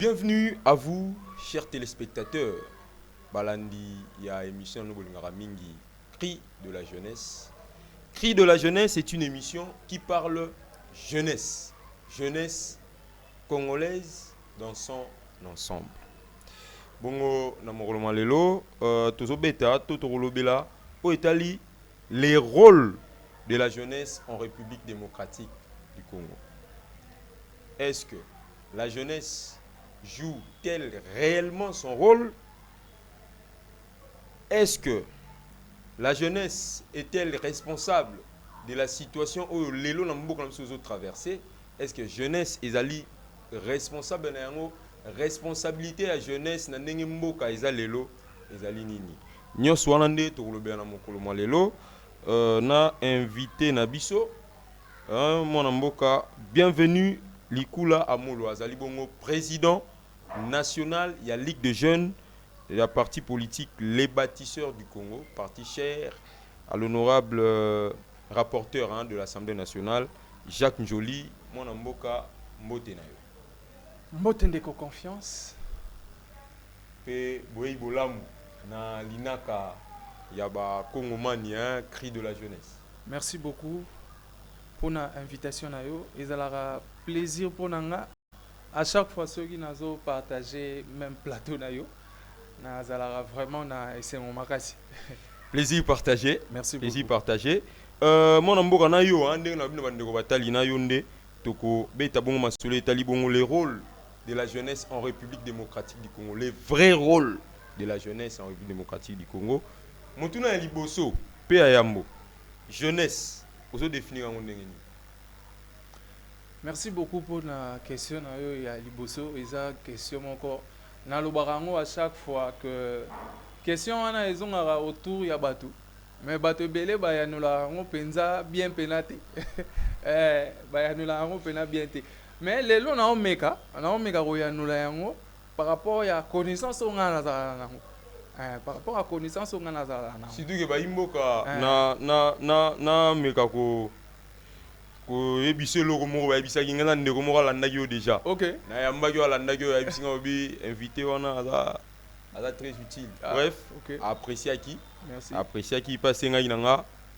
Bienvenue à vous, chers téléspectateurs. Balandi, il y a émission Mingi, Cri de la jeunesse. Cri de la jeunesse est une émission qui parle jeunesse. Jeunesse congolaise dans son ensemble. Bongo namoroloma lelo tozobeta totorolobela o etali les rôles de la jeunesse en République démocratique du Congo. Est-ce que la jeunesse joue-t-elle réellement son rôle? Est-ce que la jeunesse est-elle responsable de la situation où l'élo n'a pas traversé? Est-ce que jeunesse est responsable de responsabilité à jeunesse na ndenge mboka eza lelo ezali nini? Nyonso wana nde tokolobela na mokolo mwa lelo na invité na biso mwana mboka bienvenue Likula Amolo azali bongo président national il y a Ligue de jeunes de la parti politique Les Bâtisseurs du Congo, parti cher à l'honorable rapporteur de l'Assemblée nationale Jacques Njoli. Mwana mboka mbote na yo. Mbote ndeko confiance. Pe boyi bolamu na linaka ya ba Congomani cri de la jeunesse. Merci beaucoup pour l'invitation na yo. Ezalaka plaisir pour nanga à chaque fois ceux qui nazo partager même plateau na yo. Na zalaka vraiment na esengo makasi. Plaisir partagé. Merci beaucoup. Plaisir partagé. Mon mboka na yo ndenge na bino bandeko batali na yo nde toko beta bongo masolo tali bongo les rôles de la jeunesse en République démocratique du Congo, les vrais rôles de la jeunesse en République démocratique du Congo. Motuna liboso pe ayambo. Jeunesse, ozo définir en ndenge ni. Merci beaucoup pour la question na yo ya liboso eza question encore na lobarango à chaque fois que question wana ezongaka autour ya bato mais bato belé bayanula ngo penza bien penate bayanula ngo pena bien te mais lelo na omeka koyanula yango par rapport ya connaissance on a par rapport à connaissance on a si tu ba imboka na meka ko ebise loko moko ba ebisa kinga ndeko moko la ndaki yo déjà. OK. Na yamba yo la ndaki yo ebisa obi invité wana aza très utile. Bref, okay. Apprécier qui? Merci. Apprécier qui passe nga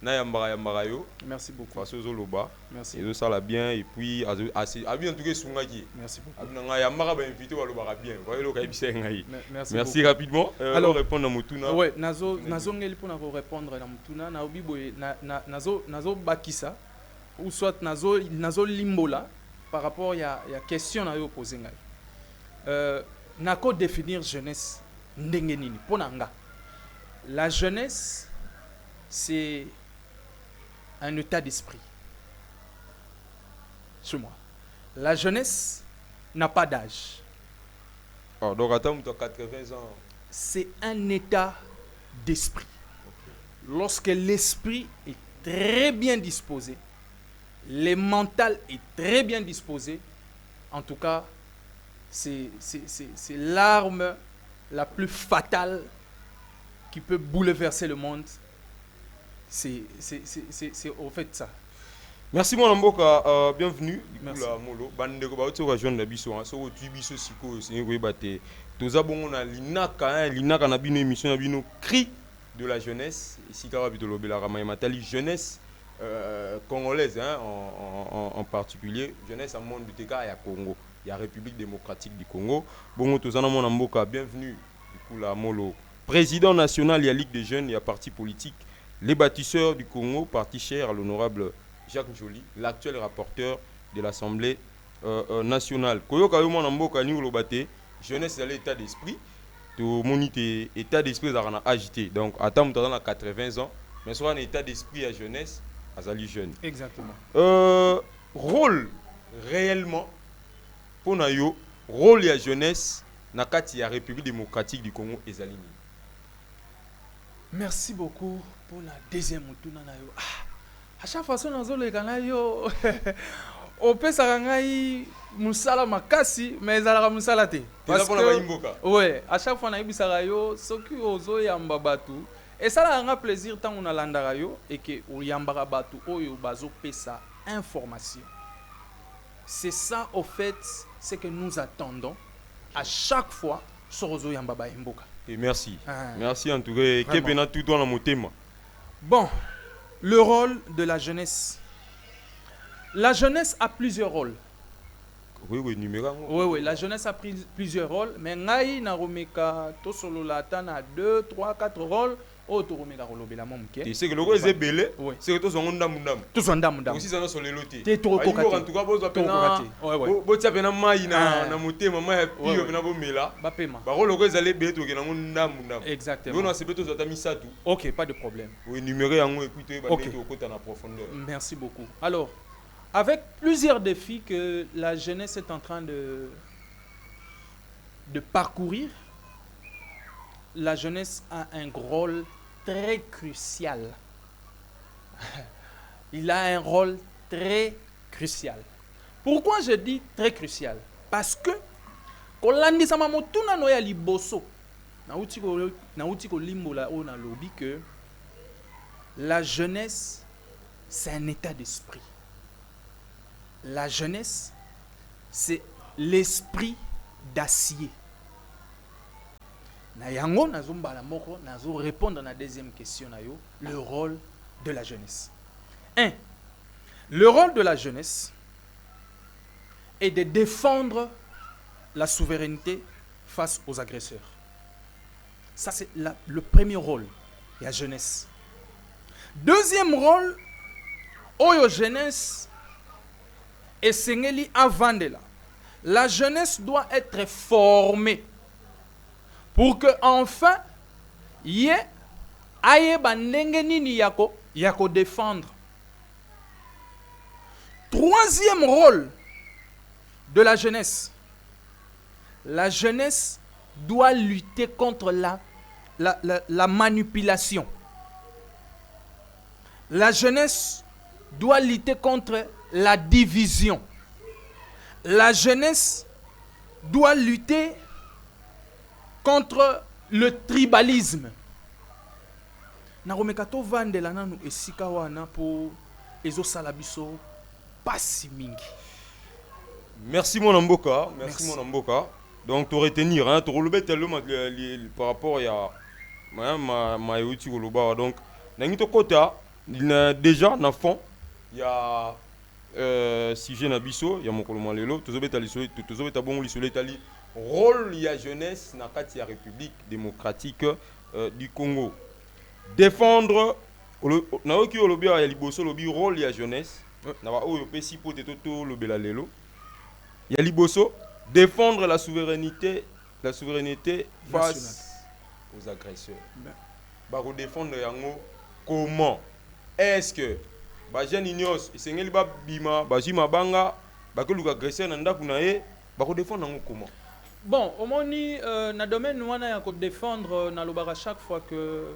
na yamba yo. Merci beaucoup. Parce que zoloba. Merci. Et ça la bien et puis abi en tout cas sunga qui. Merci beaucoup. Abi nga yamba ba invité wa loba bien. Voyez lo ka ebisa ngai. Merci rapidement. Alors répondre à Mutuna. Ouais, nazo ngeli pour répondre à Mutuna na obi boye nazo bakisa ou soit nazo limbola par rapport ya question na yo poser ngai. Nako définir jeunesse ndenge nini ponanga. La jeunesse c'est un état d'esprit. Chez moi. La jeunesse n'a pas d'âge. Oh, donc attends, tu as 80 ans. C'est un état d'esprit. Okay. Lorsque l'esprit est très bien disposé, le mental est très bien disposé, en tout cas, c'est l'arme la plus fatale qui peut bouleverser le monde. C'est au fait ça. Merci mon mboka, bienvenue. Merci. Molo bandeko ba otso rejoindre na biso so tu biso siko c'est ko bate toza bongo na linaka na bino émission na bino cri de la jeunesse ici ka bito lobela rama matali jeunesse congolaise en particulier jeunesse en monde du Teka ya Congo, ya République démocratique du Congo. Bongo toza na mon mboka, bienvenue Likula Molo, président national ya Ligue des jeunes et parti politique Les Bâtisseurs du Congo, parti cher à l'honorable Jacques Njoli, l'actuel rapporteur de l'Assemblée nationale. Koyoka yo mwana mboka ni lobate, jeunesse à l'état d'esprit, to monite état d'esprit za na agité. Donc attends dans la 80 ans, mais soit un état d'esprit à jeunesse, azali jeune. Exactement. Rôle réellement pour na yo, rôle ya jeunesse na kati ya République démocratique du Congo ezali. Merci beaucoup pour la deuxième mutuna na yo. À chaque fois nazo le kana yo opesa ngai musala makasi mais ezalaka musala te parce que ouais à chaque fois na ibisaka yo soki ozo yamba batu et ça la nga plaisir tant on a landaka yo et que oyambaka batu oyo bazo pesa information. C'est ça au fait ce que nous attendons à chaque fois sorozo yamba ba mboka. Et merci. Ah. Merci en tout cas. Kepena tout dans mon thème. Bon, le rôle de la jeunesse. La jeunesse a plusieurs rôles. Oui, numéro. Oui, la jeunesse a pris plusieurs rôles, mais ngai na romeka to solo la tana 2, 3, 4 rôles. Oh, to romeka rolobela momke. Tu sais que le rôle est belé. Oui. C'est que tous sont ndam. Tous sont ndam. Aussi ça sur les lotés. T'es trop cocaté. En tout cas, bozo pena. Ouais. Bo tia pena mai na moté mama et puis pena bo mela. Ba pema. Ba rôle ko ezali belé to ke na ndam. Exactement. On a c'est plutôt ça misa tout. OK, pas de problème. Oui, numéro yango et puis to ba Okay. to ko en profondeur. Merci beaucoup. Alors, avec plusieurs défis que la jeunesse est en train de parcourir, la jeunesse a un rôle très crucial. Il a un rôle très crucial. Pourquoi je dis très crucial? Parce que kolandi sama motuna no ya liboso na uti ko limbola o na lobi que la jeunesse c'est un état d'esprit. La jeunesse, c'est l'esprit d'acier. Na yango nazo mbala moko nazo répondre à la deuxième question na yo, le rôle de la jeunesse. 1. Le rôle de la jeunesse est de défendre la souveraineté face aux agresseurs. Ça c'est le premier rôle de la jeunesse. Deuxième rôle, oyo jeunesse et sengeli avant de là. La jeunesse doit être formée pour que enfin ye aye bandenge nini yako défendre. Troisième rôle de la jeunesse. La jeunesse doit lutter contre la manipulation. La jeunesse doit lutter contre la division. La jeunesse doit lutter contre le tribalisme. Naromeka to vandela nanu esika wana po ezo salabiso pasi mingi. Merci mon amboka, merci mon amboka. Donc tu retenir hein, tu relever tellement par rapport à ma yuti koloba. Donc nangi to kota déjà na fond il y a sujet na biso ya mokolo malelo tozobeta lisolo tozobeta bongo lisolo etali rôle ya jeunesse na kati ya République démocratique du Congo. Défendre na oki olobi ya liboso lobi rôle ya jeunesse na ba oyo pesi pote toto lobela lelo ya liboso défendre la souveraineté face aux agresseurs. Ba redéfendre yango comment? Est-ce que ba jeune ignos esengeli ba bima ba jima banga ba ko luka agresseur na ndaku na ye ba ko défendre yango comment? Bon, au moni na domaine wana ya ko défendre na lobaka chaque fois que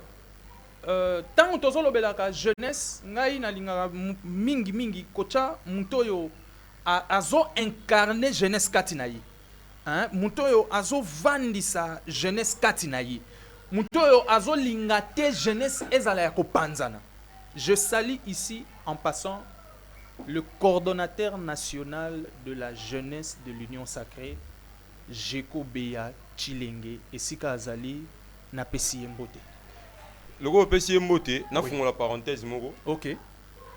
tant tozo lobelaka jeunesse ngai na linga mingi kocha mutoyo azo incarner jeunesse katinayi. Hein, mutoyo azo vandisa jeunesse katinayi. Mutoyo azo lingate jeunesse ezala ya kopanzana. Je salue ici en passant le coordonnateur national de la jeunesse de l'Union sacrée, Jeko Beya Chilenge, et Sika Azali na pesi mbote. Le gros pesi mbote, na fongo la parenthèse moko. OK.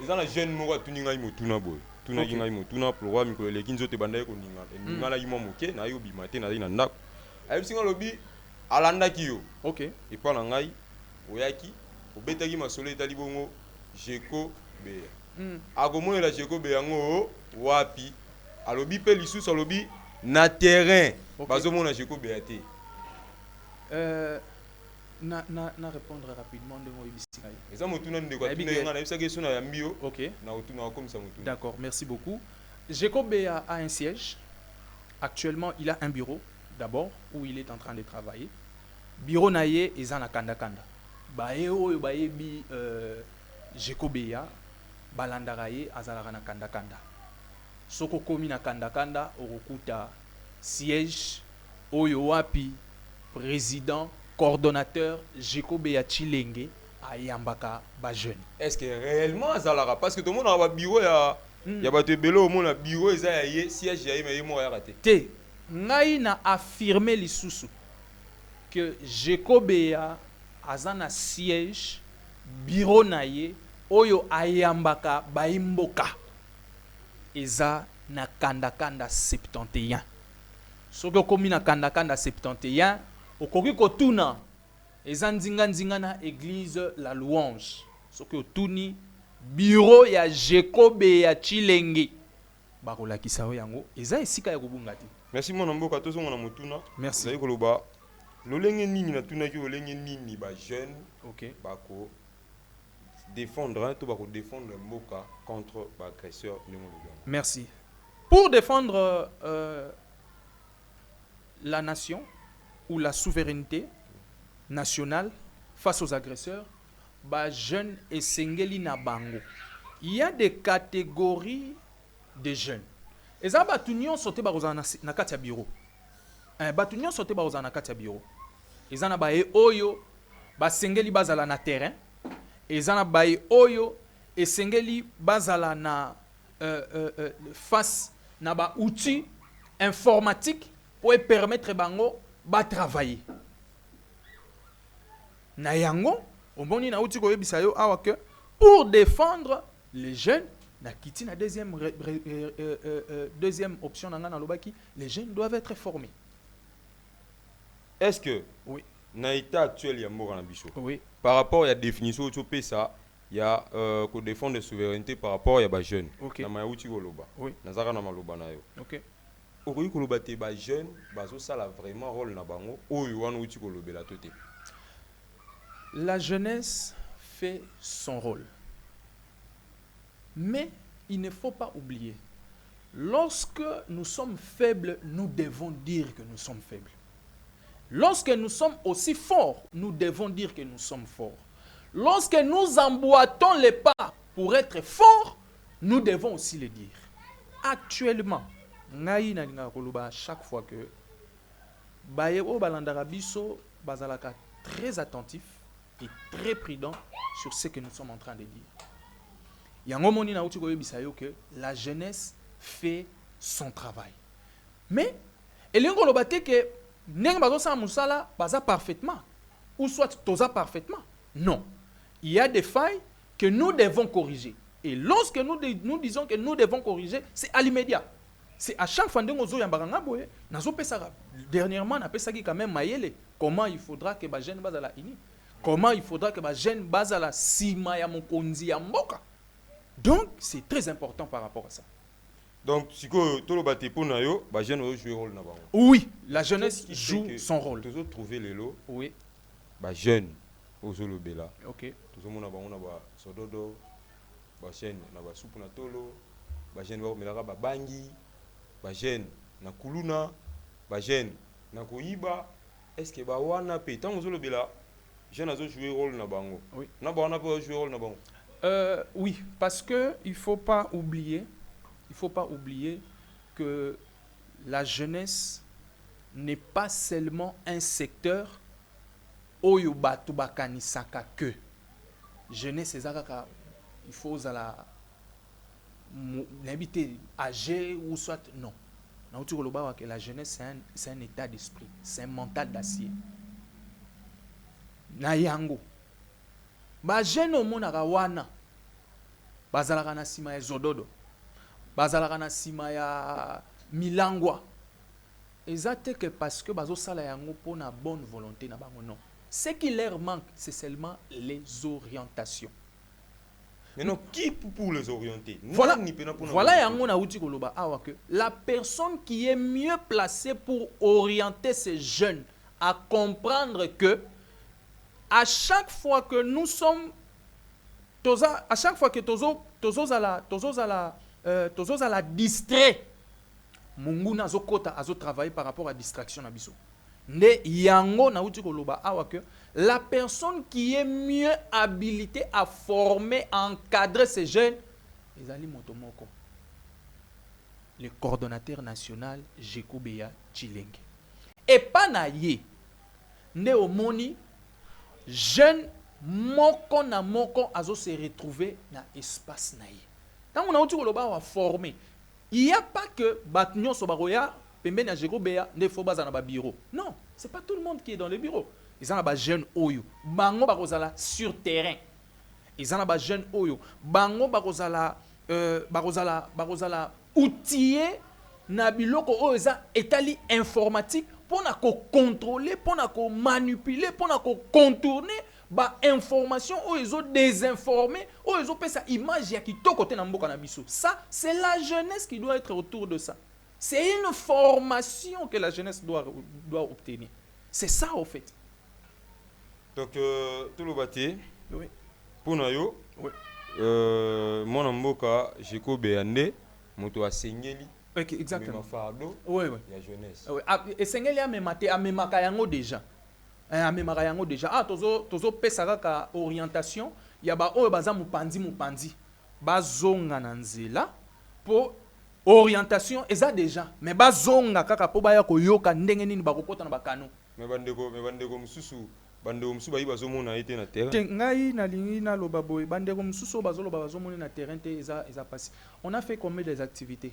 Ils ont la jeune moko tuninga imotuna boy. Tuna ginga imotuna pro mi ko le kinzo te bandaye ko ninga. Ninga la imo moke na yo bimate na ina ndako. Ayi singa lobi alanda kiyo. OK. Et pas na ngai oyaki obetaki masolo etali bongo Jeko Beya. Agomo la Jeko Beya ngo wapi alobi pe lisusu alobi na terrain bazomo na Jeko Beya te. Na répondre rapidement de moi ibisika. Eza motuna ndeko atuna nga na bisaka esuna ya mbio. OK. Na otuna comme ça motuna. D'accord, merci beaucoup. Jeko Beya a un siège. Actuellement, il a un bureau d'abord où il est en train de travailler. Bureau naye ezana kanda kanda. Bae oyo baebi Jeko Beya balandaka ye azalaka na kanda kanda. Soko komi na kanda kanda okuta siège oyo wapi président coordonnateur Jeko Beya Chilenge ayambaka ba jeune. Est-ce que réellement azalaka parce que tout le monde a un bureau ya bato ebelo au monde bureau eza ya ye siège ya ye mais mo ya raté. Te ngai na affirmer lisusu que Jekobeya azana siège bureau na ye oyo ayambaka baimboka eza na kanda 71. Soki okomi na kanda 71 okoki kotuna eza nzinga na église la louange. Soki otuni bureau ya Jekobeya Chilenge bakolakisa yo yango eza esika ya kobunga te. Merci mon mboka tozonga na mutuna. Merci. Zayi koloba lolenge nini na tuna ki lolenge nini ba jeune OK. bako défendre to bako défendre mboka contre ba agresseur ndemo. Merci. Pour défendre la nation ou la souveraineté nationale face aux agresseurs, ba jeunes et sengeli na bango. Il y a des catégories de jeunes. Et ça batu nyonso te bakozana na kati ya bureau. Batu nyonso te bakozana na kati ya bureau. Ezana bae oyo basengeli bazala na terrain. Ezana bae oyo esengeli bazala na face na ba outils informatiques pour permettre bango ba travailler. Na yango omoni na outil koyebisa yo awa que pour défendre les jeunes na kiti na deuxième option na lobaki les jeunes doivent être formés. Est-ce que oui na état actuel ya mboka na biso oui par rapport à la définition tu peux ça il y a ko défendre la souveraineté par rapport à ba jeune okay. Na mayuti koloba oui nazaka na maloba na yo OK okoki koloba te ba jeune bazo sala vraiment rôle na bango oyo wana uti kolobela to te. La jeunesse fait son rôle. Mais il ne faut pas oublier, lorsque nous sommes faibles, nous devons dire que nous sommes faibles. Lorsque nous sommes aussi forts, nous devons dire que nous sommes forts. Lorsque nous emboîtons les pas pour être forts, nous devons aussi le dire. Actuellement, à chaque fois que Bayero Balandarabiso Bazalaka très attentif et très prudent sur ce que nous sommes en train de dire. Yangomoni na uti koyebisayo que la jeunesse fait son travail. Mais elengo lobate que ndenge bazo sa musala baza parfaitement ou soit toza parfaitement. Non. Il y a des failles que nous devons corriger. Et lorsque nous disons que nous devons corriger, c'est à l'immédiat. C'est à chaque fois que nous avons dernièrement, on a quand même maïele. Comment il faudra que les jeunes basent la ini? Comment il faudra que les jeunes basent la sima ya mokonzi ya mboka? Donc, c'est très important par rapport à ça. Donc, si vous avez pour nayo, les jeunes jouent rôle na bango. Oui, la jeunesse joue son rôle. Tous trouver les lots. Oui. Les jeunes aux olobela. OK. Tous mona bango na ba sododo, ba chaîne na ba soupe na tolo, ba jeunes ba melaka ba bangi. Ba jeune na kuluna ba jeune na koyiba est-ce que ba wana pe tant ozolo bela jeune azo jouer rôle na bango oui na ba wana pe jouer rôle na bango oui parce que il faut pas oublier que la jeunesse n'est pas seulement un secteur oyo batu bakanisaka que jeunesse ezaka il faut la n'habiter âgé ou soit non. Que la jeunesse c'est un état d'esprit, c'est un mental d'acier. Na yango ba jeune omonaka wana bazalaka na sima ya zododo bazalaka na sima ya milangwa ezate que parce que bazo sala yango pour na bonne volonté na bango non. Ce qui leur manque c'est seulement les orientations. Mais non, qui pour les orienter? Voilà yango na uti koloba awa que la personne qui est mieux placée pour orienter ces jeunes à comprendre que à chaque fois que nous sommes à chaque fois que tozo la distrait mungu nazo kota azo travailler par rapport à distraction na biso nde yango na uti koloba awa que la personne qui est mieux habilitée à former, à encadrer ces jeunes, ezali motomoko. Le coordonnateur national Jekobeya Chilenge. Et pas na ye, nde omoni jeune moko na moko azo se retrouver na espace na ye. Tant on a uti koloba wa former, il y a pas que bat nyonso baroya pembeni ya Jeko Beya nde faut baza na ba bureau. Non, c'est pas tout le monde qui est dans le bureau. Ils ont ba jeune oyo. Bango bakozala sur terrain. Ils ont ba jeune oyo. Bango bakozala outillé na biloko oyo eza etali informatique pour na ko contrôler, pour na ko manipuler, pour na ko contourner ba information oyo ezo désinformer, oyo ezo pesa image ya kitoko te na mboka na biso. Ça, c'est la jeunesse qui doit être autour de ça. C'est une formation que la jeunesse doit obtenir. C'est ça au fait. Donc tout le bâti. Oui. Pour nous, oui. Mon mboka Jeko Beyande, moto a sengeli. Ok, exactement. Fardo. Oui, oui. La jeunesse. Oui. Et sengeli a memaka yango déjà. Amemaka yango déjà. Ah, tozo pesa ka orientation. Ya ba oyo baza mupandi. Bazonga na nzela pour orientation eza déjà. Mais bazonga kaka po baya koyoka ndenge nini bakokota na bakano. Mais bandeko mususu. Bandeko mususu bayi bazomona ete na terrain. Ngai nalingi na loba boy. Bandeko mususu bazoloba bazomona na terrain te eza passé. On a fait combien des activités?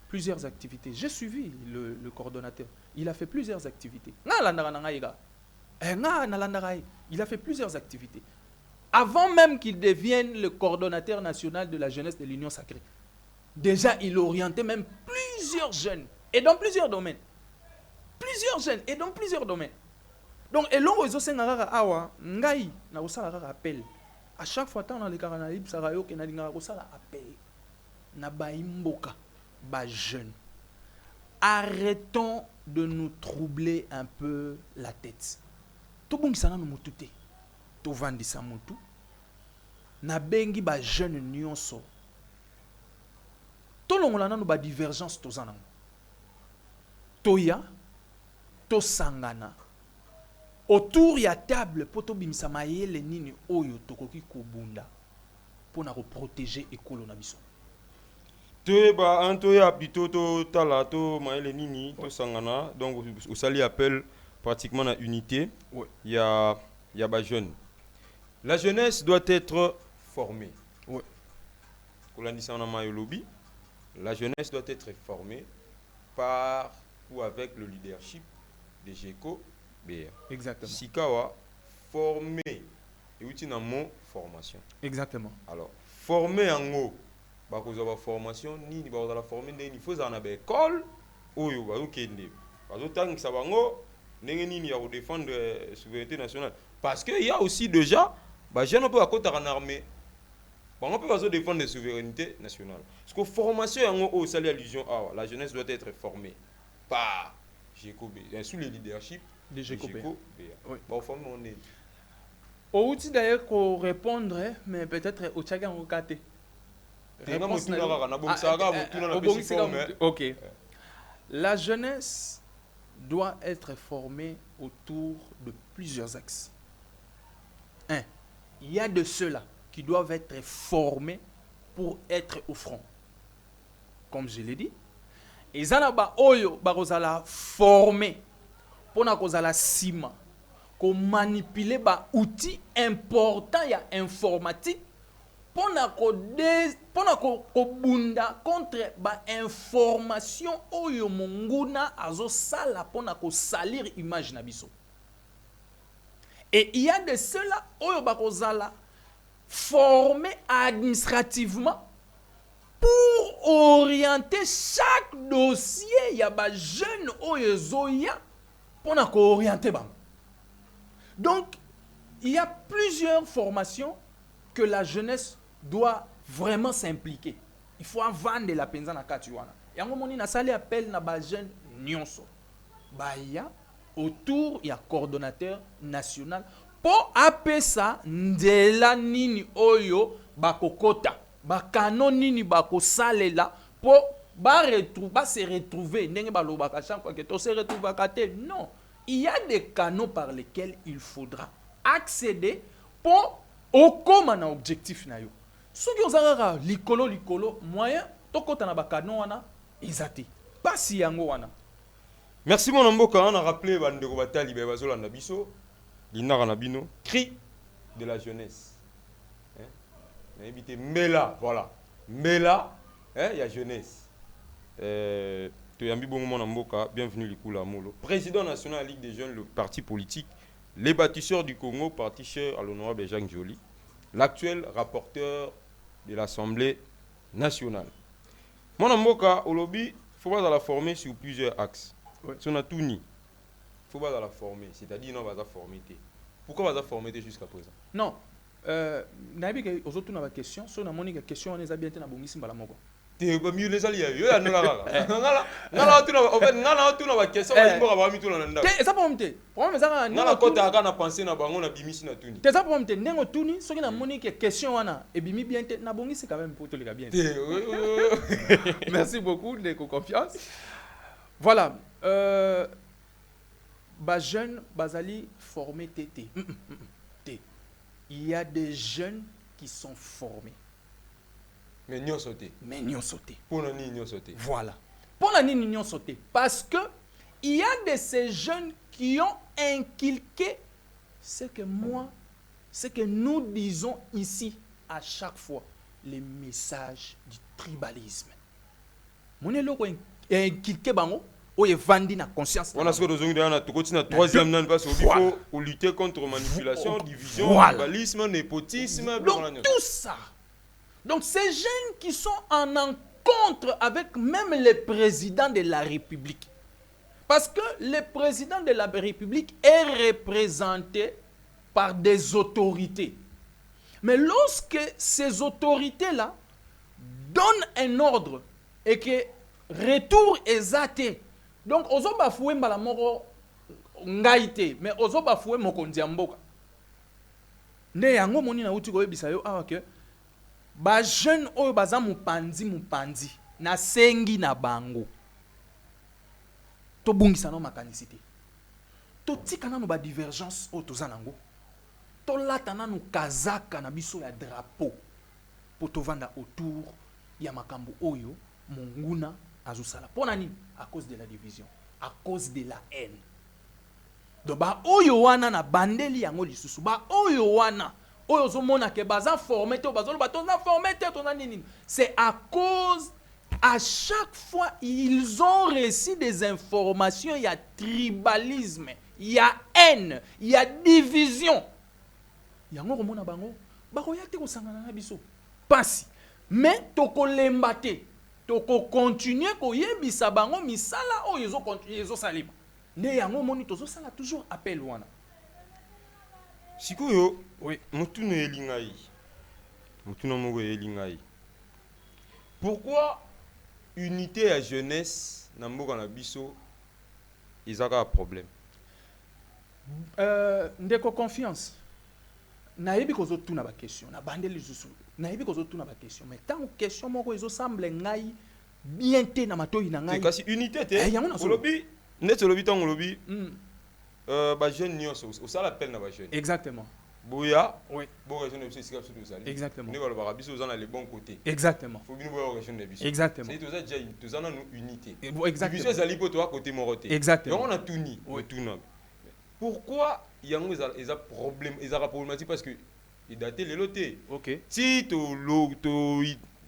Plusieurs activités. J'ai suivi le coordonnateur. Il a fait plusieurs activités. Il a fait plusieurs activités. Avant même qu'il devienne le coordonnateur national de la jeunesse de l'Union sacrée. Déjà, il orientait même plusieurs jeunes. Et dans plusieurs domaines. Plusieurs jeunes. Et dans plusieurs domaines. Donc, et l'on awa, ngai, na osala appel. À chaque fois, dans les Caraïbes, Sarayo, qui n'a appel. Na baimboka. Jeunes. Arrêtons de nous troubler un peu la tête. Tout bon qui s'en a mutute. Tout vandi sa mutu. Na bengi ba jeune nyonso. Tout long lana no ba divergence to zanang. Toya to sangana. Autour ya table poto bimisa mayele nini oyo tokoki kobunda pona ko protéger ekolo na biso. Toyeba antoya plutôt to tala to maele nini to sangana donc au sali appelle pratiquement la unité. Ouais. Il y a ba jeune. La jeunesse doit être formée. Ouais. La jeunesse doit être formée par ou avec le leadership de Jeko BR. Exactement. Sikawa formé et outil dans mon formation. Exactement. Alors former en haut. Bah cause de formation ni bah la former il faut en avoir école ou yo bah okende parce que tant que ça va ngo n'engeni ni à défendre la souveraineté nationale parce que il y a aussi déjà bah jeune peut à côté en armée bah on peut pas défendre la souveraineté nationale parce que formation en haut ça l'allusion ah la jeunesse doit être formée par Jeko sous le leadership de Jeko oui bah former on est au outil d'ailleurs pour répondre mais peut-être au tchaga en côté. Ok. La jeunesse doit être formée autour de plusieurs axes. Un, il y a de ceux-là qui doivent être formés pour être au front. Comme je l'ai dit, et zanaba oyo bakozala formé pour na kozala sima ko manipuler ba outils importants ya informatique pour ko bunda contre ba information oyo monguna azo sala pour ko salir image na biso. Et il y a de ceux-là oyo bakozala formés administrativement pour orienter chaque dossier ya ba jeune oyo zoya pour ko orienter ba. Donc il y a plusieurs formations que la jeunesse doit vraiment s'impliquer. Il faut vendre la penza na katiwana. Et en moni na sali appel na ba jeune nyonso. Ba ya autour ya coordonnateur national pour apesa ndela nini oyo bakokota. Ba canon nini bakosalela pour se retrouver ndenge ba lobaka chaque fois que to se retrouver kate. Non, il y a des canaux par lesquels il faudra accéder pour okoma na objectif na yo. Soki ozalaka likolo moyen tokota na bakano wana ezate. Pasi yango wana. Merci mon mboka on a rappelé bandeko batali ba bazolanda biso linaka na bino cri de la jeunesse. Hein? Éviter Mela, voilà. Mela, hein, il y a jeunesse. Toyambi Bongo Mboka, bienvenue Likula Molo. Président national de la Ligue des jeunes, le parti politique, les bâtisseurs du Congo, parti cher à l'honorable Jacques Joly, l'actuel rapporteur de l'Assemblée nationale. Mon Mboka, au lobby, il faut pas la former sur plusieurs axes. Ouais. Si on a tout ni, il faut pas la former, c'est-à-dire non, on va la former. Pourquoi on va la former jusqu'à présent? Non. Nabi que aux autres na question, so na moni question on les a bien na bongisi mbala moko. T'es pas mieux les alliés. Yo ya no la la. Ngala tu na en fait ngala tu na question ba imbo ba mi tu na nda. Te ça pas monter. Problème ça na ngala kota aka na penser na bango na bimisi na tuni. Te ça pas monter ndengo tuni so na moni que question wana et bimi bien te na bongisi quand même pour te les bien. Merci beaucoup de confiance. Voilà, bah jeunes bazali formés tété. Il y a des jeunes qui sont formés. Mais n'y ont sauté. Mais n'y ont sauté. Pour la n'y ont sauté. Voilà. Pour la n'y ont sauté. Parce que il y a de ces jeunes qui ont inculqué ce que moi, ce que nous disons ici à chaque fois, les messages du tribalisme. Mon éloko inculqué bango. Oye vandi na conscience. On a ce que nous avons na troisième nan parce qu'il faut lutter contre manipulation, division, tribalisme, népotisme. Donc tout ça. Donc ces jeunes qui sont en encontre avec même le président de la République. Parce que le président de la République est représenté par des autorités. Mais lorsque ces autorités-là donnent un ordre et que retour est athée, donc, ozo bafoué mbala moko ngaite, mais ozo bafoué mokonzi mboka. Ne yango moni na uti ko yebisa yo awa ke ba jeune oyo baza mupanzi na sengi na bango. To bungisa no makanisité. To tika na no ba divergence o toza nango. To lata na no kazaka na biso ya drapeau. Po to vanda autour ya makambo oyo monguna azusala. Pona nini? À cause de la division, à cause de la haine. Donc ba oyo wana na bandeli yango lisusu ba oyo wana oyo zomona ke baza formé to bazolo ba to na formé to na nini. C'est à cause à chaque fois ils ont reçu des informations, il y a tribalisme, il y a haine, il y a division. Yango komona bango ba ko yakte ko sangana na biso. Pasi. Mais to ko lembate toko continuer ko yebisa bango misala o yezo continuer yezo salima ne yango moni tozo sala toujours appel wana sikoyo oui mutuna elingai mutuna moko elingai pourquoi unité à jeunesse na mboka na biso izaka problème ndeko confiance na yebi ko zo tuna ba question na bandeli zusu na yebi ko zo tuna ba question mais tant question moko ezo semble ngai bien te na matoyi na ngai kasi unité te olobi net olobi tant olobi ba jeune nyonso au sala appel na ba jeune exactement boya oui bo région de biso tout ça exactement ne ba biso dans les bons côtés exactement faut bien bo région de biso exactement c'est tout ça déjà tout ça na unité exactement biso zali po to à côté moroté exactement donc on a tout ni tout na pourquoi il y a un problème, il y a problématique parce que il date les lotés. OK. Si tu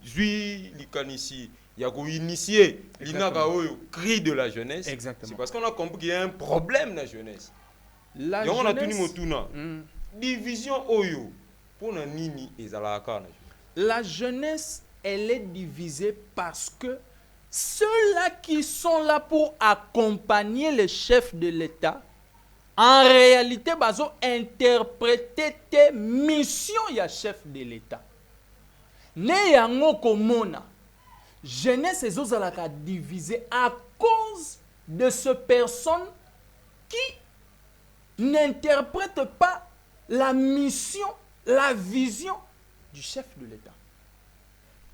jouis ici, il y a initié l'inaka cri de la jeunesse. Exactement. C'est parce qu'on a compris qu'il y a un problème dans la jeunesse. La jeunesse. On a tenu motuna. Division oyo pour na nini ezalaka. La jeunesse, elle est divisée parce que ceux-là qui sont là pour accompagner le chef de l'État en réalité, bazo interpréter tes missions ya chef de l'État. Ne yango komona. Jeunesse ezozalaka divisée à cause de ces personnes qui n'interprètent pas la mission, la vision du chef de l'État.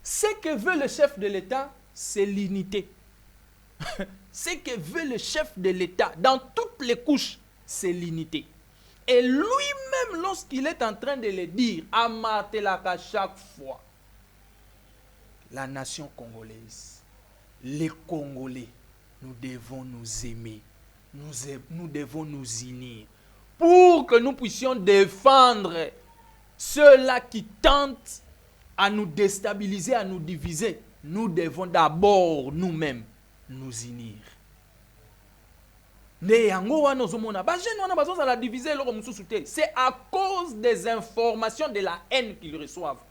Ce que veut le chef de l'État, c'est l'unité. Ce que veut le chef de l'État dans toutes les couches, c'est l'unité. Et lui-même, lorsqu'il est en train de le dire, à Martelaka chaque fois, la nation congolaise, les Congolais, nous devons nous aimer, nous devons nous unir pour que nous puissions défendre ceux-là qui tentent à nous déstabiliser, à nous diviser. Nous devons d'abord nous-mêmes nous unir. C'est à cause des informations de la haine qu'ils reçoivent.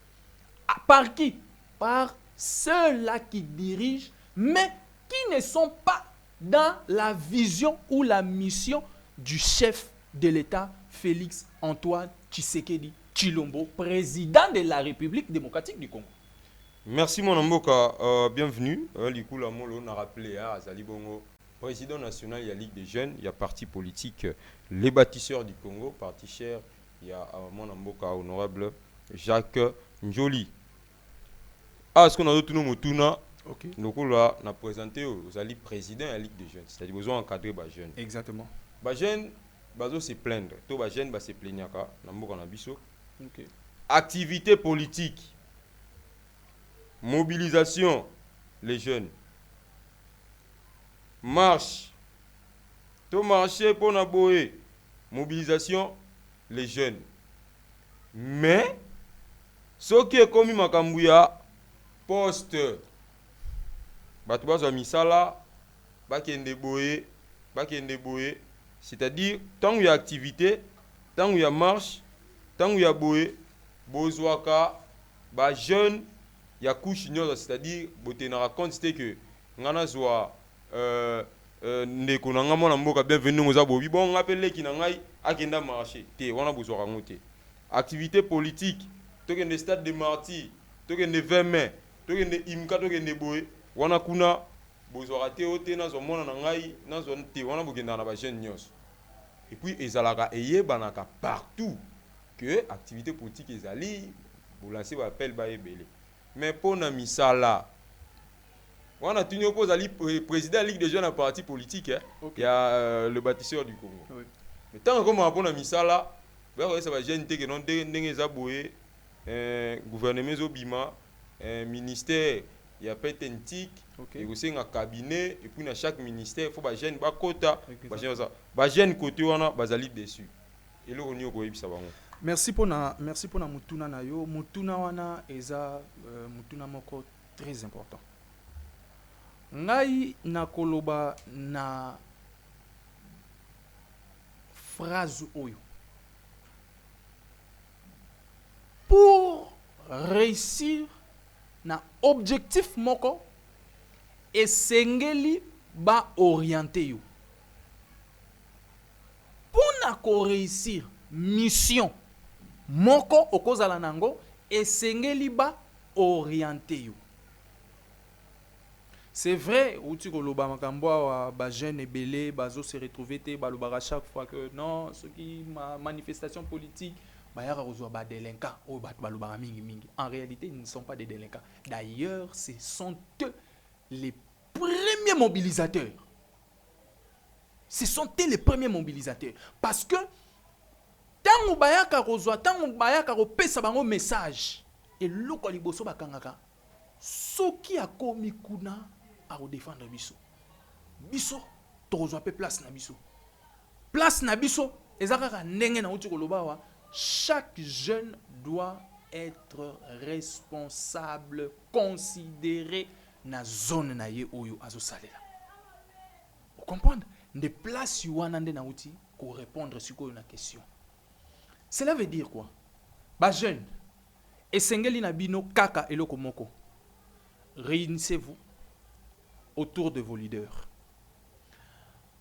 Par qui? Par ceux-là qui dirigent, mais qui ne sont pas dans la vision ou la mission du chef de l'État, Félix Antoine Tshisekedi Tshilombo, président de la République démocratique du Congo. Merci mon Mboka, bienvenue. Likula Molo n'a rappelé à Azali Bongo, président national, il y a Ligue des jeunes, il y a parti politique, les bâtisseurs du Congo, parti cher, il y a mon Mboka honorable Jacques Njoli. Ah, est-ce qu'on a d'autres noms Motuna? Ok. Donc là, on a présenté aux alliés président de la Ligue des jeunes, c'est-à-dire besoin d'encadrer les jeunes. Exactement. Les jeunes, ils se plaindre. Tous les jeunes, se plaignent. Ok. Activité politique, mobilisation, les jeunes. Marche, tout marché pour naboé, mobilisation, les jeunes. Mais, ce qui est commis Makambouya, poste, Batouba Misala, Bakende Boé, c'est-à-dire, tant qu'il y a activité, tant qu'il y a marche, tant qu'il y a boé, Bozouaka, jeune, il y a couche, c'est-à-dire, Boté n'a raconte que, Ngana Zoa, ndeko na nga mwana mboka bienvenue moza bobi bon ngapele ki na ngai akenda marché te wana bozwa ngote activité politique tokende stade de martyrs tokende 20 mai tokende imka tokende boye wana kuna bozwa te ote na zo mona na ngai na zo te wana bokenda na ba jeune nyos et puis ezalaka eyebanaka partout que activité politique ezali bo lancer ba appel ba ebele mais pona misala on a tenu oppose à président de la Ligue des jeunes à parti politique. Hein. Okay. Il y a le bâtisseur du Congo. Oui. Mais tant que on a mis ça là, ça va gêner que non des gouvernement Zobima, ministère, il y a peut-être un tic, il y a aussi un cabinet et puis dans chaque ministère il faut ba gêner ba quota, ba gêner côté on a bazali dessus. Et là on y a ça va. Merci pour na mutuna na yo, mutuna wana eza mutuna moko très important. Ngai nakoloba na phrase oyo. Pour réussir na objectif moko esengeli ba orienter yo. Pour na ko réussir mission moko okozala nango esengeli ba orienter yo. C'est vrai, où tu koloba makambo ba jeune et belé, bazo se retrouver te balobara chaque fois que non, ce qui manifestation politique, ba yara ozwa ba délinquants, ou ba balobara mingi mingi. En réalité, ils ne sont pas des délinquants. D'ailleurs, ce sont eux les premiers mobilisateurs. Ce sont eux les premiers mobilisateurs parce que tant ou bayaka ozwa, tant ou bayaka opesa bango message et loko liboso bakangaka. Soki akomi kuna à défendre biso. Biso tozwa pe place na biso. Place na biso ezaka ndenge na uti koloba wa chaque jeune doit être responsable, considéré na zone na ye oyo azo salela. Vous comprenez? Des places yuana nde na uti ko répondre sur une question. Cela veut dire quoi? Ba jeune esengeli na bino kaka eloko moko. Réunissez-vous autour de vos leaders.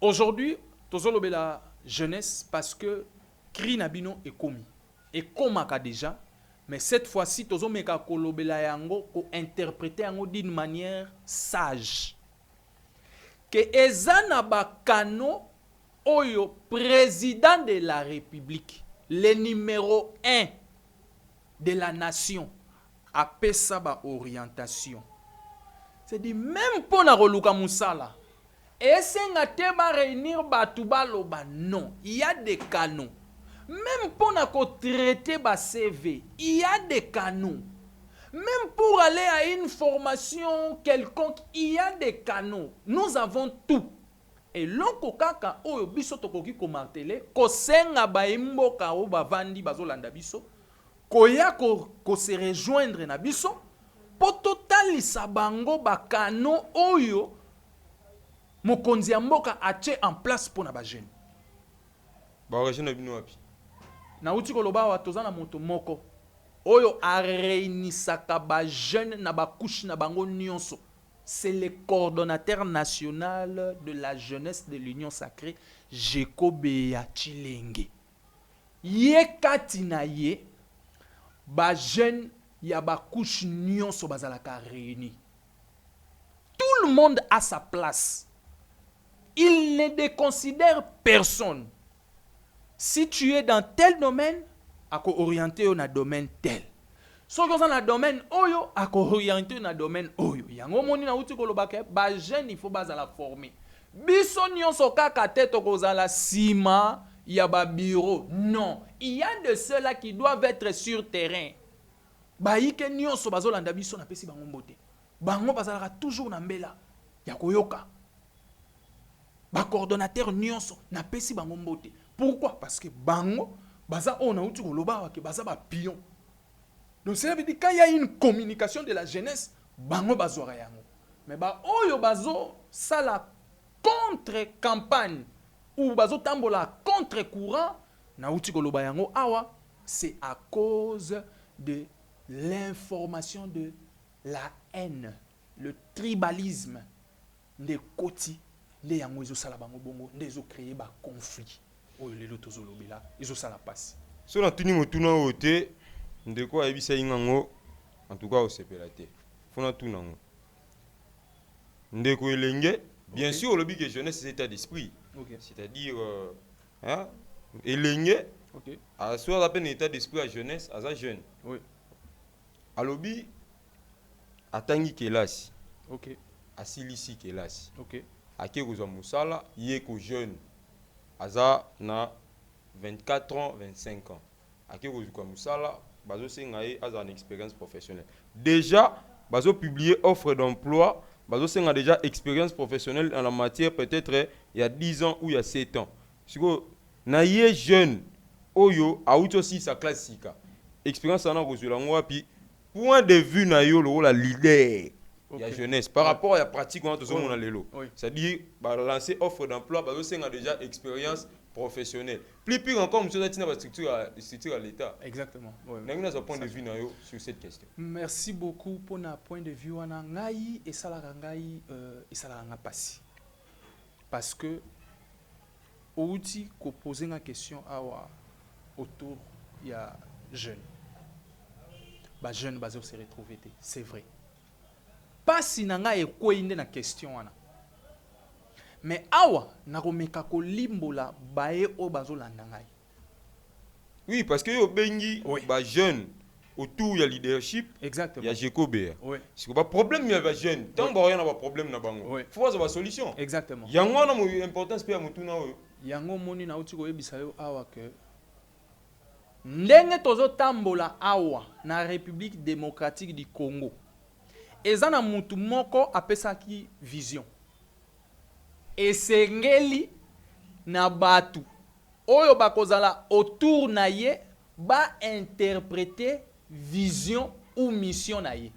Aujourd'hui, tozolobe la jeunesse parce que cri nabino est commis. Et komaka déjà, mais cette fois-ci tozomeka kolobela yango ko interpréter yango d'une manière sage. Que ezana bakano oyo président de la République, le numéro 1 de la nation, appelle ça ba orientation. C'est dit même pour na roluka musala. Et c'est ngate ba réunir batuba loba non, il y a des canons. Même pour na ko traiter ba CV, il y a des canons. Même pour aller à une formation quelconque, il y a des canons. Nous avons tout. Et lonko kaka oyo biso tokoki ko marteler, ko senga ba imboka o ba vandi bazolanda biso, ko ya ko se rejoindre na biso. Po totalisa bango bakano oyo mokonzi ya mboka atie en place pour na ba jeune. Ba jeune na bino wapi? Na uti koloba wa toza na moto moko oyo a réunisaka ba jeune na ba couche na bango nyonso. C'est le coordonnateur national de la jeunesse de l'Union sacrée, Jekobeya Chilenge. Ye kati na ye, ba jeune ya ba couche nyonso bazalaka réuni. Tout le monde a sa place. Il ne déconsidère personne. Si tu es dans tel domaine, ako orienté au domaine tel. Si tu es dans le domaine oyo, ako orienté au domaine oyo. Yango moni na uti kolobake, ba jeune il faut bazala former. Biso nyonso kaka tete kozala sima ya ba bureau. Non, il y a de ceux-là qui doivent être sur terrain. Ba yike nyonso bazolanda biso na pesi bango mbote. Bango bazalaka toujours na mbela ya koyoka. Ba coordonnateur nyonso na pesi bango mbote. Pourquoi? Parce que bango baza on a outi koloba wa ke baza ba pion. Donc ça veut dire quand il y a une communication de la jeunesse, bango bazora yango. Mais ba oyo bazo sala contre campagne ou bazo tambola contre courant na outi koloba yango awa, c'est à cause de l'information, de la haine, le tribalisme de koti les yango izo sala bango bongo ndezo créer ba conflit oyo lelo tozolobela izo sala passe so na tuni motuna ote ndeko ayebisa ingango en tout cas au sepelate fona tunango ndeko elenge bien sûr au lobby que jeunesse c'est état d'esprit c'est-à-dire hein elenge à soit à peine état d'esprit à jeunesse à sa jeune à lobby atangi kelasi asilisi kelasi ake kozwa musala ye ko jeune aza na 24 ans 25 ans ake kozwa musala bazo senga ye aza une expérience professionnelle déjà bazo publier offre d'emploi bazo senga déjà expérience professionnelle dans la matière peut-être il y a 10 ans ou il y a 7 ans siko na ye jeune oyo auto aussi sa classique expérience ana kozula ngo wapi point de vue na yo lo la leader la jeunesse par rapport à la pratique on a toujours mon lelo c'est-à-dire lancer offre d'emploi bah aussi a déjà expérience professionnelle plus pire encore monsieur Zatina va structure à l'état exactement n'a pas point de vue na yo sur cette question. Merci beaucoup pour na point de vue wana ngai et ça la ngai et ça la passi parce que outil ko poser une question awa autour il y a jeune ba jeune bazo se retrouver c'est vrai. Pas si nanga ekoinde na question wana. Mais awa nakomeka ko limbola bae o bazolanda ngai. Oui, parce que yo bengi ba jeune autour ya leadership. Exactement. Ya Jekobeya. Oui. C'est pas problème ya ba jeune. Tant ba rien na ba problème na bango. Faut avoir solution. Exactement. Yango na mo importance pe ya mutu na oyo. Yango moni na uti ko yebisa yo awa ke ndenge tozo tambola awa na République démocratique du Congo. Ezana mutu moko apesaki vision. Esengeli na batu oyo bakozala autour na ye ba interpréter vision ou mission na ye.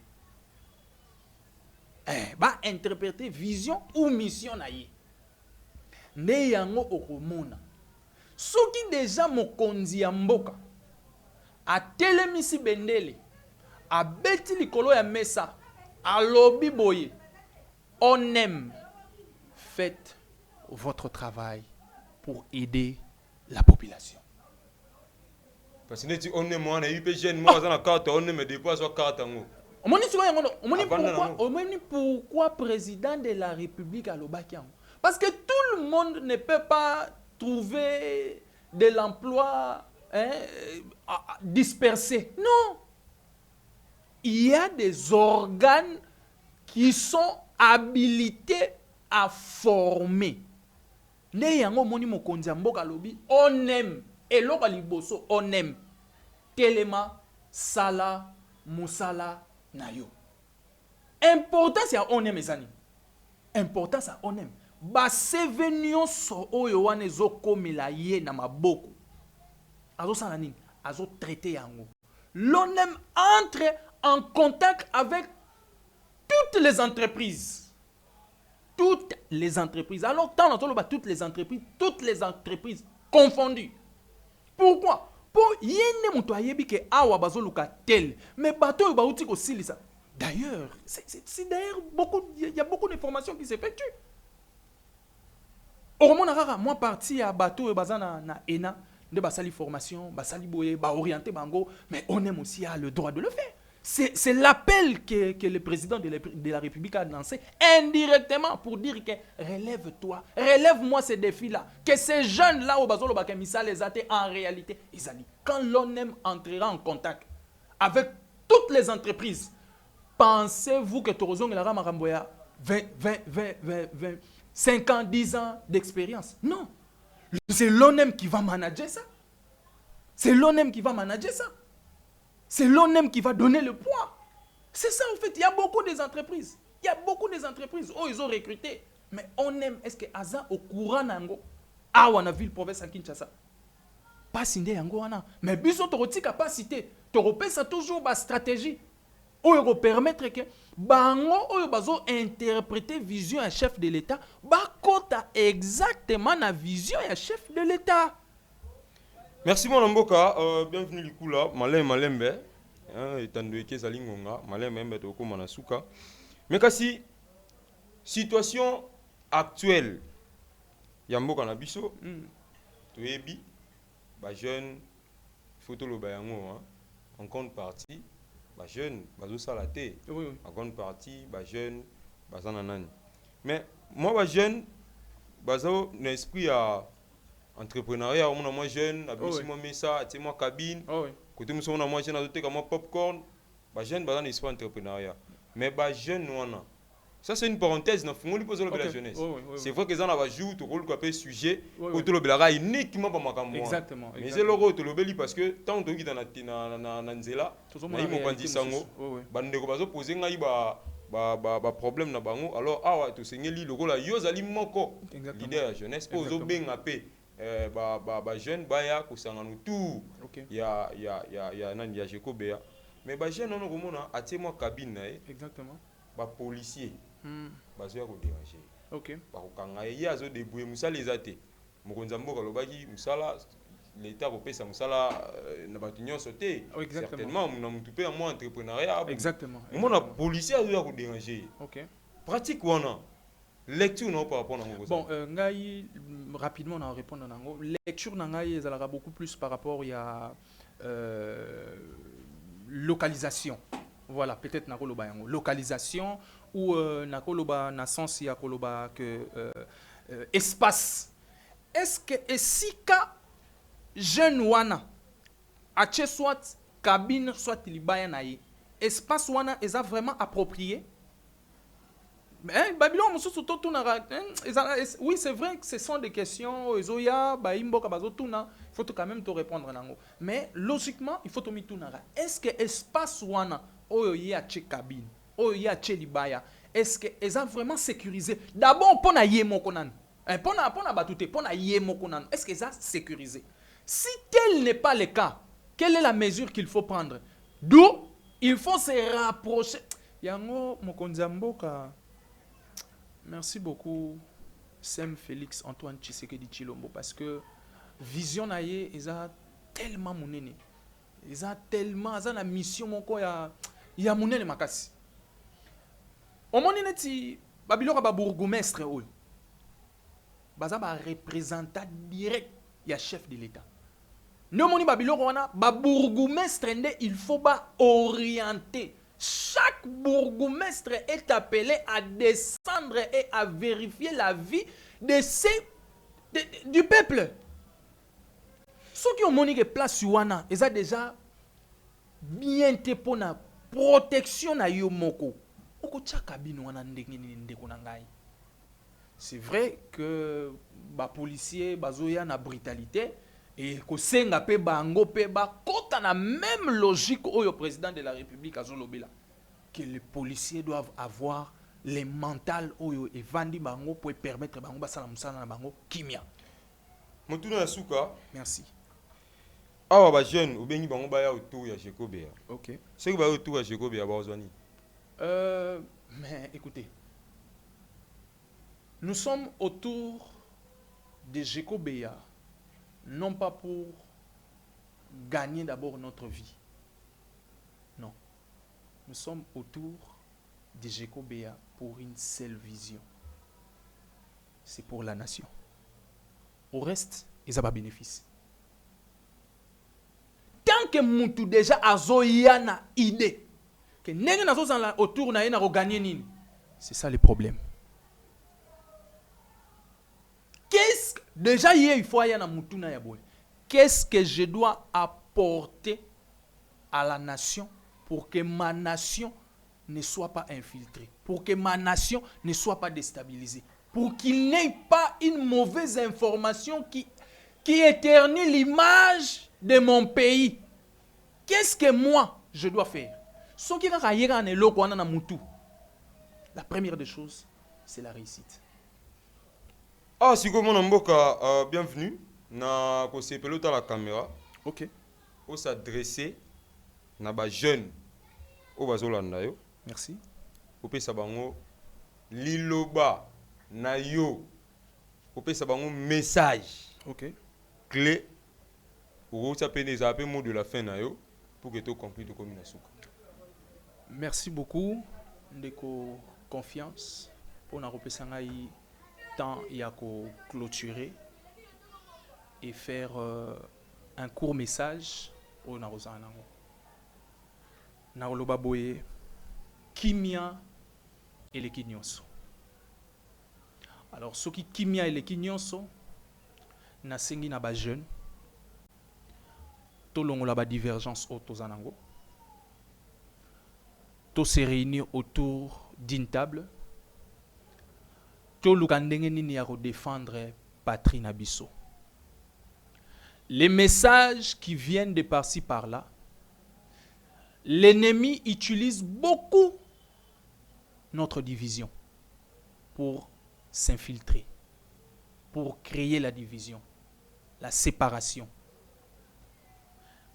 Ba interpréter vision ou mission na ye. Nde yango okomona. Soki déjà mokonzi ya mboka atelemisi bendele abeti likolo ya mesa alobi boye on aime faites votre travail pour aider la population parce que on aime moi na UP jeune moi za na carte on aime déposer sur carte ngo omoni pourquoi président de la République alobaki yango parce que tout le monde ne peut pas trouver de l'emploi dispersé. Non. Il y a des organes qui sont habilités à former. Ne yango moni mokonzi mboka lobi on aime et loka liboso on aime telema sala musala nayo. Importance ya on aime ezani. Importance ya on aime. Ba sevenio so oyo wana ezokomela ye na maboko. Azo sala nini? Azo traiter yango. L'ONEM entre en contact avec toutes les entreprises. toutes les entreprises. Alors, tant toutes les entreprises confondues. Pourquoi? Pour yene muto ayebi ke awa bazoluka tel, mais bateau ba uti ko silisa. D'ailleurs, c'est d'ailleurs il y a beaucoup d'informations qui s'effectuent. Au moment où moi parti à bateau et bazana na ENA, de basali formation, basali boye, ba orienté bango, mais on aime aussi à le droit de le faire. C'est l'appel que le président de la République a lancé indirectement pour dire que relève-toi, relève-moi ces défis-là. Que ces jeunes-là, au Bazolo Bakemissa, les athées, en réalité, ils ont dit, quand l'ONEM entrera en contact avec toutes les entreprises, pensez-vous que Torozong et la Ramaramboya, 5 ans, 10 ans d'expérience? Non. C'est l'ONEM qui va manager ça. C'est l'ONEM qui va manager ça. C'est l'ONEM qui va donner le poids. C'est ça, en fait. Il y a beaucoup des entreprises. Il y a beaucoup des entreprises. Oh, ils ont recruté. Mais ONEM, est-ce que Aza au courant nango? Ah, on a vu le province à Kinshasa. Pas sindé yango wana. Mais biso toroti capacité. Toropé ça toujours ba stratégie. Ou permettre que bango ou bazo interpréter vision à chef de l'État. Ba kota exactement la vision à chef de l'État. Merci mon Mboka, bienvenue Likula, malembe, étant donné que Zalingonga, malembe toko manasuka. Mais kasi situation actuelle, Yamboka na biso, toyebi, ba jeune, photo lo bayango, en compte partie, ba jeune, bazo salate, en compte partie, ba jeune, bazana nani. Mais moi ba jeune, bazo n'esprit à entrepreneuriat, moi jeune, abisi moi mesa, tu moi cabine, côté moi jeune, azote comme moi popcorn, bah jeune, bah dans l'espace entrepreneuriat. Mais bah jeune non. Ça c'est une parenthèse, non, faut lui poser le la jeunesse. C'est vrai que ça va jouer tout rôle comme sujet, pour tout le belaga uniquement pour ma campagne. Exactement. Mais c'est le rôle de l'obéli parce que tant que tu dans na nzela, na imo pandi sango, bah ndeko bazo poser ngai ba problème na bango. Alors ah to sengeli le rôle yo zali moko leader jeunesse pour zo benga pe. Jeune baya kusangana tout ya nani ya Jekobea mais ba jeune non komona atie moi cabine exactement ba policier bazo ya ko déranger OK ba ko kanga ya zo débrouiller musala ezate mokonza mboka lobaki musala l'état ko pesa musala na batu nyonso te certainement na mutu pe moi entrepreneuriat exactement mona policier azo ya ko déranger OK pratique wana lecture non par rapport à bon ngai rapidement on répondre à nango lecture ngai ezalaka beaucoup plus par rapport il y a localisation voilà peut-être nakoloba yango localisation ou nakoloba na sens ya koloba que espace est-ce que esika jeune wana ache soit cabine soit libaya na ye espace wana eza vraiment approprié. Babylone, oui, c'est vrai que ce sont des questions. Il faut quand même te répondre. Mais logiquement, il faut te mettre. Est-ce que l'espace wana, cabine, est-ce que est vraiment sécurisé? D'abord, pour na yemokonan, pour na batute, pour na yemokonan, est-ce que c'est sécurisé? Si tel n'est pas le cas, quelle est la mesure qu'il faut prendre? D'où il faut se rapprocher. Yango mokonzamboka. Merci beaucoup, Sem Félix Antoine Tshisekedi Tshilombo, parce que vision naie eza tellement monene, eza tellement eza na mission moko ya monene makasi. Omoni neti babiloko ba bourgmestre oyo baza ba représentant direct ya chef de l'État. Nomoni babiloko wana ba bourgmestre nde il faut ba orienter. Chaque bourgmestre est appelé à descendre et à vérifier la vie du peuple. Ceux qui ont monique place wana, ils ont déjà bien été pour la protection na yomoko. C'est vrai que les policiers bazoya na brutalité et que senga pe bango pe ba kota na même logique au président de la République azolobela que les policiers doivent avoir les mentales oyo et vandi bango pour permettre bango basala musala na bango kimia. Motuna suka. Merci. Awa ba jeune obengi bango baya autour ya Jekobea. OK. C'est que ba autour ya Jekobea ba ozwani. Mais écoutez. Nous sommes autour de Géco Béa, non pas pour gagner d'abord notre vie. Non. Nous sommes autour de Géco Béa pour une seule vision. C'est pour la nation. Au reste, ils n'ont pas bénéfice. Tant que Moutou déjà a une idée, que nous autour de gagner, c'est ça le problème. Déjà, il faut aller à Moutou. Qu'est-ce que je dois apporter à la nation pour que ma nation ne soit pas infiltrée, pour que ma nation ne soit pas déstabilisée, pour qu'il n'y ait pas une mauvaise information qui éternue l'image de mon pays. Qu'est-ce que moi, je dois faire? La première des choses, c'est la réussite. Ah, si vous avez bienvenue. Na kosepelo ta la caméra. Ok. On s'adresser na ba jeune au bazolanda yo. Merci. Opesa bango liloba na yo. Opesa bango message. Ok. Clé. Ou ça peut les appeler mot de la fin na yo pour que tu compris de comme suka. Merci beaucoup de confiance pour na repesa ngai temps il y a clôturer et faire un court message au Narozanango. Naroloba boye kimia et les kinyonso. Alors ce qui kimia et les kinyonso na sengi na ba jeune to longola ba divergence au tozanango. To se réunir autour d'une table. To lukandenge nini ya défendre patrie na biso. Les messages qui viennent de par-ci par-là, l'ennemi utilise beaucoup notre division pour s'infiltrer, pour créer la division, la séparation.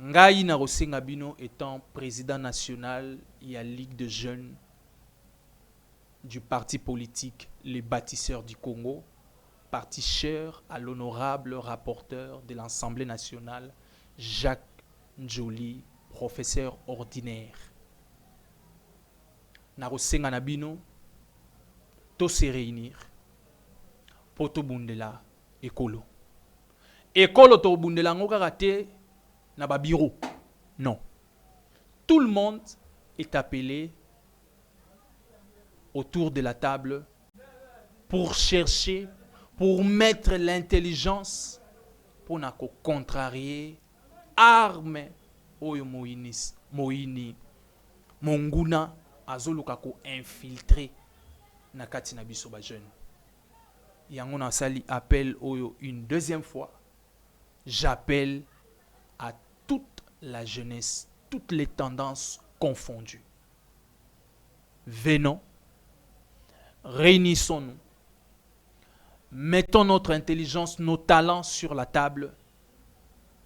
Ngai Narosenga Bino étant président national de la Ligue de jeunes du parti politique Les Bâtisseurs du Congo, parti cher à l'honorable rapporteur de l'Assemblée nationale, Jacques Njoli, professeur ordinaire. Narosenga Nabino, to se réunir, poto bundela, écolo. Écolo to bundela ngokakate na ba bureau. Non. Tout le monde est appelé autour de la table pour chercher, pour mettre l'intelligence pour na ko contrarier arme oyo moini monguna azoluka ko infiltrer na kati na biso ba jeune. Yango na sali appel oyo une deuxième fois. J'appelle à toute la jeunesse, toutes les tendances confondues. Venons, réunissons-nous. Mettons notre intelligence, nos talents sur la table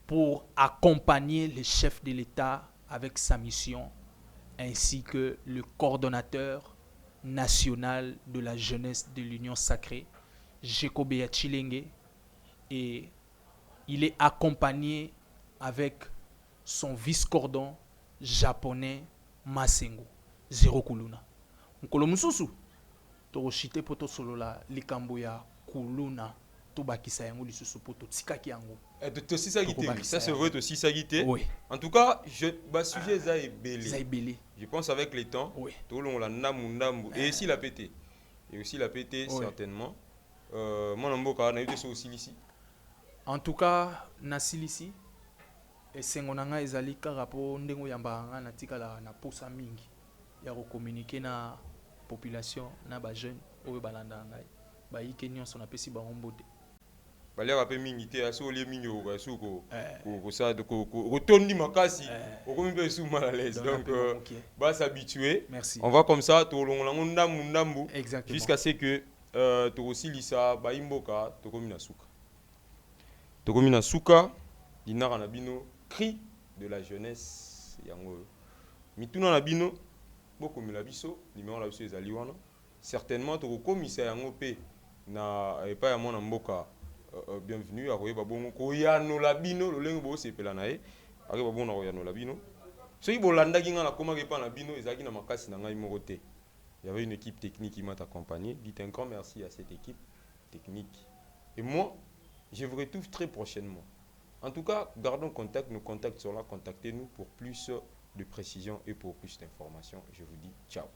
pour accompagner le chef de l'État avec sa mission, ainsi que le coordonnateur national de la jeunesse de l'Union sacrée, Géco Béa Tshilenge, et il est accompagné avec son vice-cordon japonais Masengo, Zero Kuluna. Nkolo mususu, toroshite poto solola likambo ya Kuluna, tobakisa yango lisusu poto tikaki yango. Ça c'est vrai aussi ça guité. Oui. En tout cas, sujet ça est belé. Ça est belé. Je pense avec le temps, Oui. tout le monde et aussi la pété. Et aussi la pété Oui. certainement. Mon amboka na yote so aussi ici. En tout cas, na silisi et sengonanga ezali kaka po ndengo yamba na tikala na posa mingi ya ko communiquer na population na ba jeune oyo balanda ngai ba yike nyonso na pesi ba ombote Balia rapé mingi te aso lié mingi au gasu ko ça ko retourne makasi ko mi pe sous mal à l'aise donc va s'habituer. Merci. On va comme ça tout long ndambu Exactement. jusqu'à ce que to aussi lisa ba imboka to komina suka. To komina suka dinara na bino cri de la jeunesse yango mituna na bino boko mila biso numéro la biso ezali wana certainement to komisa yango pe na epai ya mwana mboka bienvenue akoyeba bongo koyanola bino lolenge bosepela na ye akeba bongo na koyanola bino soki bolandaki nga nakomaki epai na bino ezalaki na makasi na ngai moko te. Il y avait une équipe technique qui m'a accompagné. Dites un grand merci à cette équipe technique. Et moi, je vous retrouve très prochainement. En tout cas, gardons contact. Nos contacts sont là. Contactez-nous pour plus de précisions et pour plus d'informations. Je vous dis ciao.